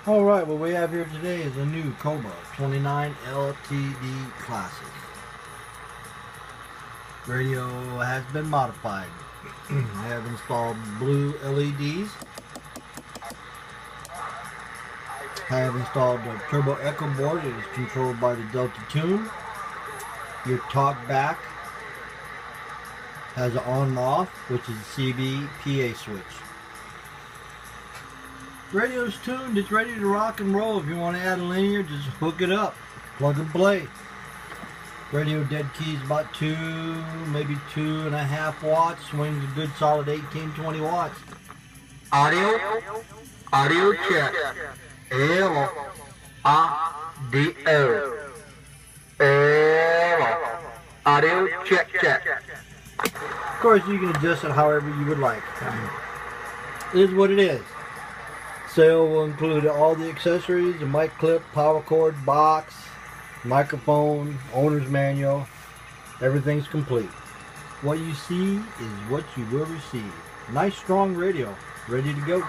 Alright, what we have here today is a new Cobra 29 LTD Classic. Radio has been modified. I have installed blue LEDs. I have installed a turbo echo board. It is controlled by the Delta Tune. Your talk back has an on and off, which is a CB PA switch. Radio's tuned, it's ready to rock and roll. If you want to add a linear, just hook it up, plug and play. Radio dead key is about 2, maybe 2.5 watts, swings a good solid 18-20 watts. Audio check. Hello. Audio check. Of course, you can adjust it however you would like. It is what it is. Sale will include all the accessories, the mic clip, power cord, box, microphone, owner's manual. Everything's complete. What you see is what you will receive. Nice strong radio, ready to go.